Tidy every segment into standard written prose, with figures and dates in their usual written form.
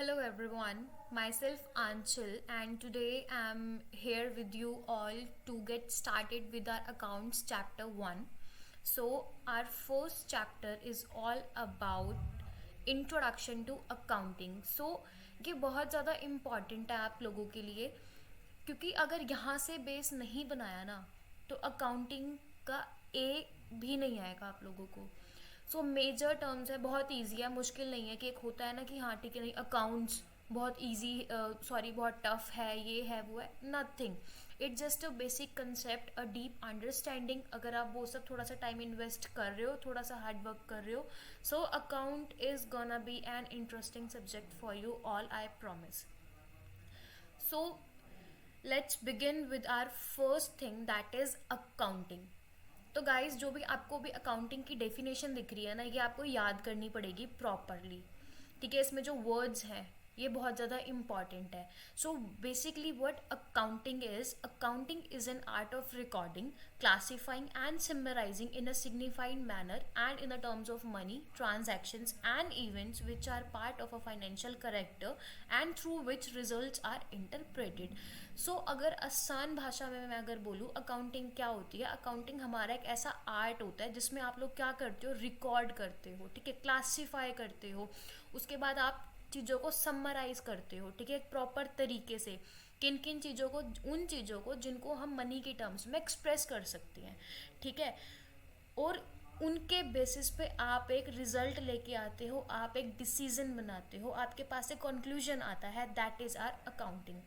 Hello everyone, myself Anchal and today I'm here with you all to get started with our accounts chapter 1. So our first chapter is all about introduction to accounting. So ये बहुत ज़्यादा important है आप लोगों के लिए क्योंकि अगर यहाँ से बेस नहीं बनाया ना तो अकाउंटिंग का ए भी नहीं आएगा आप लोगों को। सो मेजर टर्म्स है, बहुत ईजी है, मुश्किल नहीं है कि एक होता है ना कि हाँ ठीक है नहीं अकाउंट्स बहुत ईजी सॉरी बहुत टफ है, ये है वो है, nothing. It just a basic concept, a deep understanding. अगर आप वो सब थोड़ा सा टाइम इन्वेस्ट कर रहे हो, थोड़ा सा हार्ड वर्क कर रहे हो, so account is gonna be an interesting subject for you all, I promise. So let's begin with our first thing that is accounting. तो गाइस जो भी आपको भी अकाउंटिंग की डेफिनेशन दिख रही है ना, ये आपको याद करनी पड़ेगी प्रॉपरली। ठीक है, इसमें जो वर्ड्स हैं ये बहुत ज़्यादा इम्पॉर्टेंट है। So basically what accounting is an art of recording, classifying and summarising in a signified manner and in the terms of money transactions and events which are part of a financial character and through which results are interpreted. So अगर आसान भाषा में मैं अगर बोलूँ accounting क्या होती है, अकाउंटिंग हमारा एक ऐसा आर्ट होता है जिसमें आप लोग क्या करते हो, रिकॉर्ड करते हो, ठीक है, क्लासीफाई करते हो, उसके बाद आप चीज़ों को समराइज करते हो, ठीक है, एक प्रॉपर तरीके से किन किन चीज़ों को, उन चीज़ों को जिनको हम मनी के टर्म्स में एक्सप्रेस कर सकते हैं, ठीक है, और उनके बेसिस पे आप एक रिजल्ट लेके आते हो, आप एक डिसीजन बनाते हो, आपके पास एक कंक्लूजन आता है, दैट इज़ आर अकाउंटिंग।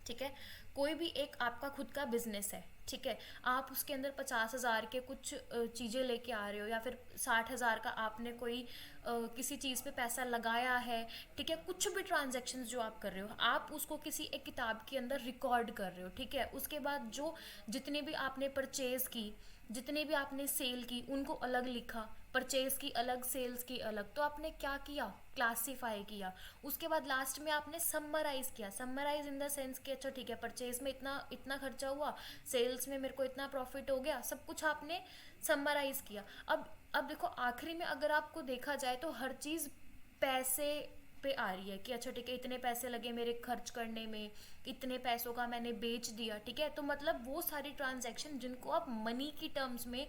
ठीक है, कोई भी एक आपका खुद का बिजनेस है, ठीक है, आप उसके अंदर 50,000 के कुछ चीज़ें लेके आ रहे हो या फिर 60,000 का आपने कोई किसी चीज़ पे पैसा लगाया है, ठीक है, कुछ भी ट्रांजेक्शन्स जो आप कर रहे हो आप उसको किसी एक किताब के अंदर रिकॉर्ड कर रहे हो, ठीक है, उसके बाद जो जितने भी आपने परचेज की, जितने भी आपने सेल की, उनको अलग लिखा, परचेज की अलग, सेल्स की अलग, तो आपने क्या किया, क्लासीफाई किया। उसके बाद लास्ट में आपने समराइज किया, समराइज इन द सेंस कि अच्छा ठीक है परचेज में इतना इतना खर्चा हुआ, सेल्स में मेरे को इतना प्रॉफिट हो गया, सब कुछ आपने समराइज किया। अब देखो आखिरी में अगर आपको देखा जाए तो हर चीज़ पैसे पे आ रही है कि अच्छा ठीक है इतने पैसे लगे मेरे खर्च करने में, इतने पैसों का मैंने बेच दिया, ठीक है, तो मतलब वो सारी ट्रांजैक्शन जिनको आप मनी की टर्म्स में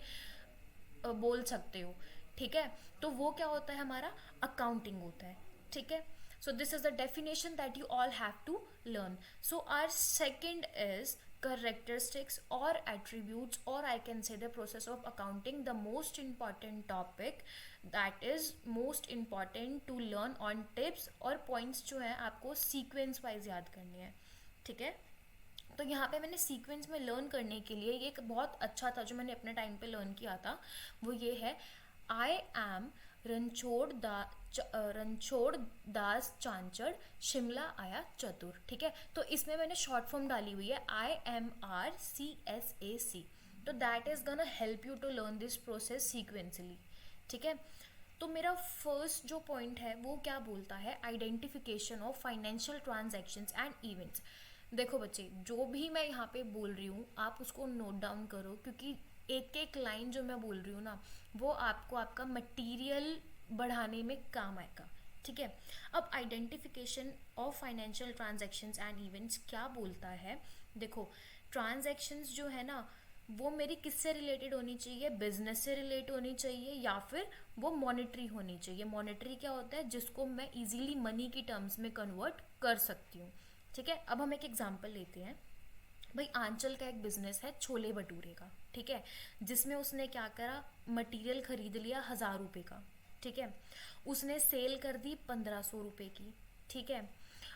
बोल सकते हो, ठीक है, तो वो क्या होता है, हमारा अकाउंटिंग होता है, ठीक है। So this is the definition that you all have to learn. So our second is characteristics or attributes, or I can say the process of accounting, the most important topic that is most important to learn on tips और points जो है आपको sequence wise याद करनी है, ठीक है। तो यहाँ पे मैंने सीक्वेंस में लर्न करने के लिए ये एक बहुत अच्छा था जो मैंने अपने टाइम पे लर्न किया था, वो ये है, आई एम रणछोड़ दास चांचड़, शिमला आया चतुर, ठीक है, तो इसमें मैंने शॉर्ट फॉर्म डाली हुई है IMRCSAC, तो that is gonna help you to learn this process sequentially, ठीक है। तो मेरा फर्स्ट जो पॉइंट है वो क्या बोलता है, identification of financial transactions and events. देखो बच्चे जो भी मैं यहाँ पे बोल रही हूँ आप उसको नोट डाउन करो, क्योंकि एक एक लाइन जो मैं बोल रही हूँ ना वो आपको आपका मटेरियल बढ़ाने में काम आएगा, ठीक है। अब identification of financial transactions and events क्या बोलता है, देखो ट्रांजैक्शंस जो है ना वो मेरी किससे रिलेटेड होनी चाहिए, बिजनेस से रिलेट होनी चाहिए या फिर वो मॉनेटरी होनी चाहिए। मॉनेटरी क्या होता है, जिसको मैं इजीली मनी की टर्म्स में कन्वर्ट कर सकती हूँ, ठीक है। अब हम एक एग्जांपल लेते हैं, भाई आंचल का एक बिजनेस है छोले भटूरे का, ठीक है, जिसमें उसने क्या करा, मटेरियल खरीद लिया 1,000 रुपये का, ठीक है, उसने सेल कर दी 1,500 रुपये की, ठीक है।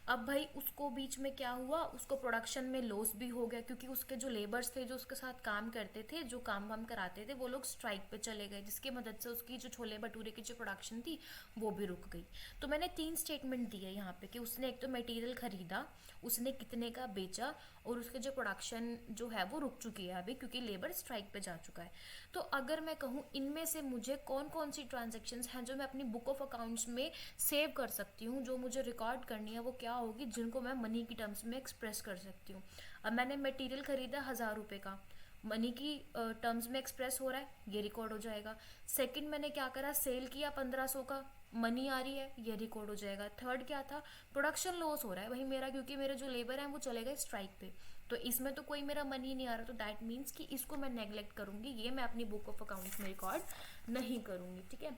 अब भाई उसको बीच में क्या हुआ, उसको प्रोडक्शन में लॉस भी हो गया क्योंकि उसके जो लेबर्स थे जो उसके साथ काम करते थे, जो काम वाम कराते थे, वो लोग स्ट्राइक पे चले गए, जिसकी मदद से उसकी जो छोले भटूरे की जो प्रोडक्शन थी वो भी रुक गई। तो मैंने 3 स्टेटमेंट दिए यहाँ पे कि उसने एक तो मटेरियल खरीदा, उसने कितने का बेचा, और उसके जो प्रोडक्शन जो है वो रुक चुकी है अभी क्योंकि लेबर स्ट्राइक पे जा चुका है। तो अगर मैं कहूँ इनमें से मुझे कौन कौन सी ट्रांजेक्शन्स हैं जो मैं अपनी बुक ऑफ अकाउंट्स में सेव कर सकती हूँ, जो मुझे रिकॉर्ड करनी है, वो क्या होगी, जिनको मैं मनी की टर्म्स में एक्सप्रेस कर सकती हूँ। अब मैंने मटेरियल खरीदा 1,000 रुपये का, मनी की टर्म्स में एक्सप्रेस हो रहा है, ये रिकॉर्ड हो जाएगा। सेकंड मैंने क्या करा, सेल किया 1,500 का, मनी आ रही है, ये रिकॉर्ड हो जाएगा। थर्ड क्या था, प्रोडक्शन लॉस हो रहा है, वही मेरा, क्योंकि मेरे जो लेबर है वो चले गए स्ट्राइक पे, तो इसमें तो कोई मेरा मनी नहीं आ रहा, तो दैट मीन्स कि इसको मैं नेग्लेक्ट करूंगी, ये मैं अपनी बुक ऑफ अकाउंट्स में रिकॉर्ड नहीं करूंगी, ठीक है।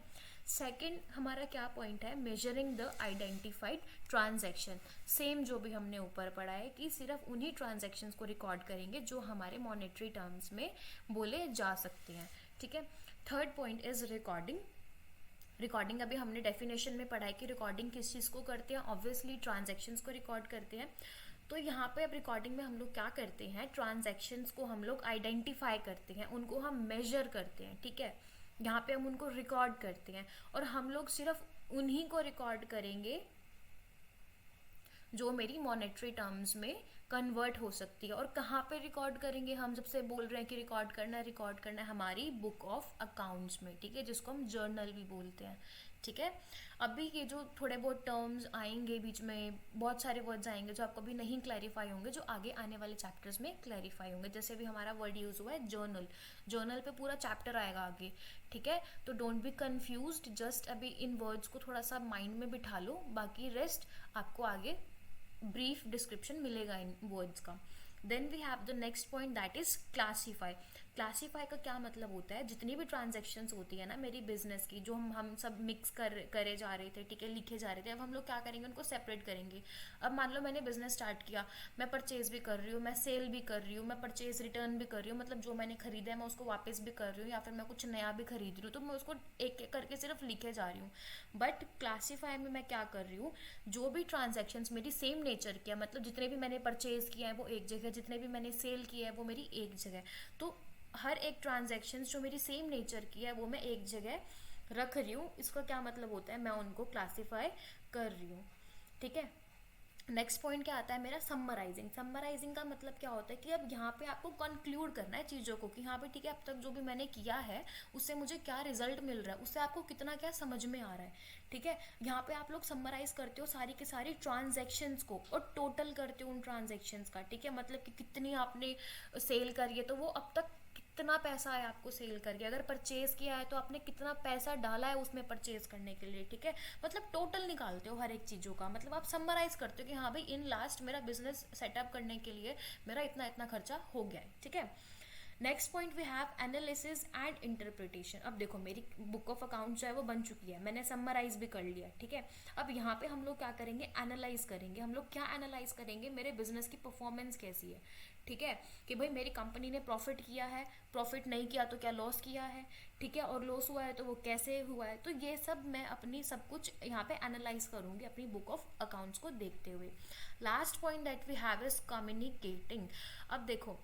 सेकंड हमारा क्या पॉइंट है, measuring the identified transaction. Same जो भी हमने ऊपर पढ़ा है कि सिर्फ उन्हीं ट्रांजैक्शंस को रिकॉर्ड करेंगे जो हमारे मॉनेटरी टर्म्स में बोले जा सकते हैं, ठीक है। Third point is recording. Recording अभी हमने डेफिनेशन में पढ़ा है कि रिकॉर्डिंग किस चीज़ को करते हैं, ऑब्वियसली ट्रांजैक्शंस को रिकॉर्ड करते हैं। तो यहाँ पे अब रिकॉर्डिंग में हम लोग क्या करते हैं, ट्रांजैक्शंस को हम लोग आइडेंटिफाई करते हैं, उनको हम मेजर करते हैं, ठीक है। यहाँ पे हम उनको रिकॉर्ड करते हैं, और हम लोग सिर्फ उन्हीं को रिकॉर्ड करेंगे जो मेरी मॉनेटरी टर्म्स में कन्वर्ट हो सकती है। और कहाँ पे रिकॉर्ड करेंगे, हम जब से बोल रहे हैं कि रिकॉर्ड करना है हमारी बुक ऑफ अकाउंट्स में, ठीक है, जिसको हम जर्नल भी बोलते हैं, ठीक है। अभी ये जो थोड़े बहुत टर्म्स आएंगे बीच में, बहुत सारे वर्ड्स आएंगे जो आपको अभी नहीं क्लैरिफाई होंगे, जो आगे आने वाले चैप्टर्स में क्लैरिफाई होंगे। जैसे भी हमारा वर्ड यूज हुआ है जर्नल, जर्नल पे पूरा चैप्टर आएगा आगे, ठीक है। तो डोंट बी कंफ्यूज्ड, जस्ट अभी इन वर्ड्स को थोड़ा सा माइंड में बिठा लो, बाकी रेस्ट आपको आगे ब्रीफ डिस्क्रिप्शन मिलेगा इन वर्ड्स का। Then we have the next point, that is classify. Classify का क्या मतलब होता है, जितनी भी ट्रांजेक्शन्स होती है ना मेरी बिजनेस की, जो हम सब मिक्स करे जा रहे थे, ठीक है, लिखे जा रहे थे, अब हम लोग क्या करेंगे, उनको सेपरेट करेंगे। अब मान लो मैंने बिजनेस स्टार्ट किया, मैं परचेज भी कर रही हूँ, मैं सेल भी कर रही हूँ, मैं परचेज रिटर्न भी कर रही हूँ, मतलब जो मैंने खरीदा है मैं उसको वापस भी कर रही हूँ, या फिर मैं कुछ नया भी खरीद रही हूँ, तो मैं उसको एक एक करके सिर्फ लिखे जा रही हूँ। बट क्लासीफाई में मैं क्या कर रही हूँ, जो भी ट्रांजेक्शन्स मेरी सेम नेचर की है, मतलब जितने भी मैंने परचेज किया है वो एक जगह, जितने भी मैंने सेल किया है वो मेरी एक जगह, तो हर एक ट्रांजैक्शन जो मेरी सेम नेचर की है वो मैं एक जगह रख रही हूँ। इसका क्या मतलब होता है, मैं उनको क्लासीफाई कर रही हूँ, ठीक है। नेक्स्ट पॉइंट क्या आता है मेरा, समराइजिंग। समराइजिंग का मतलब क्या होता है कि अब यहाँ पे आपको कंक्लूड करना है चीज़ों को, कि यहाँ पे ठीक है अब तक जो भी मैंने किया है उससे मुझे क्या रिजल्ट मिल रहा है, उससे आपको कितना क्या समझ में आ रहा है, ठीक है। यहाँ पे आप लोग समराइज करते हो सारी की सारी ट्रांजैक्शंस को, और टोटल करते हो उन ट्रांजैक्शंस का, ठीक है, मतलब कि कितनी आपने सेल करी है तो वो अब तक कितना पैसा है आपको सेल करके, अगर परचेज किया है तो आपने कितना पैसा डाला है उसमें परचेज करने के लिए, ठीक है। मतलब टोटल निकालते हो हर एक चीज़ों का, मतलब आप समराइज करते हो कि हाँ भाई इन लास्ट मेरा बिजनेस सेटअप करने के लिए मेरा इतना इतना खर्चा हो गया है, ठीक है। Next point we have analysis and interpretation. अब देखो मेरी बुक ऑफ अकाउंट जो है वो बन चुकी है, मैंने समराइज भी कर लिया, ठीक है। अब यहाँ पे हम लोग क्या करेंगे, एनालाइज करेंगे। हम लोग क्या एनालाइज करेंगे, मेरे बिजनेस की परफॉर्मेंस कैसी है, ठीक है, कि भाई मेरी कंपनी ने प्रॉफिट किया है, प्रॉफिट नहीं किया तो क्या लॉस किया है, ठीक है, और लॉस हुआ है तो वो कैसे हुआ है, तो ये सब मैं अपनी सब कुछ यहाँ पे एनालाइज करूंगी अपनी बुक ऑफ अकाउंट्स को देखते हुए। Last point that we have is communicating. अब देखो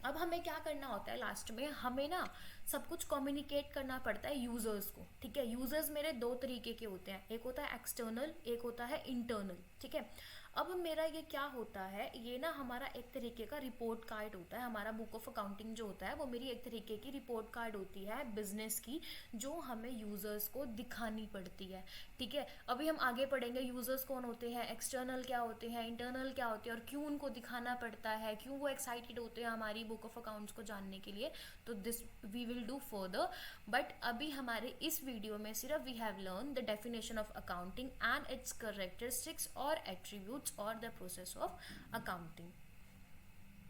अब हमें क्या करना होता है, लास्ट में हमें ना सब कुछ कम्युनिकेट करना पड़ता है यूजर्स को, ठीक है। यूजर्स मेरे दो तरीके के होते हैं, एक होता है एक्सटर्नल, एक होता है इंटरनल, ठीक है। अब मेरा ये क्या होता है, ये ना हमारा एक तरीके का रिपोर्ट कार्ड होता है, हमारा बुक ऑफ अकाउंटिंग जो होता है वो मेरी एक तरीके की रिपोर्ट कार्ड होती है बिजनेस की, जो हमें यूजर्स को दिखानी पड़ती है, ठीक है। अभी हम आगे पढ़ेंगे यूजर्स कौन होते हैं, एक्सटर्नल क्या होते हैं, इंटरनल क्या होते हैं, और क्यों उनको दिखाना पड़ता है, क्यों वो एक्साइटेड होते हैं हमारी बुक ऑफ अकाउंट्स को जानने के लिए, तो this we will do further. But अभी हमारे इस वीडियो में सिर्फ we have learn the definition of accounting and its characteristics और एट्रीब्यूट और the process of accounting।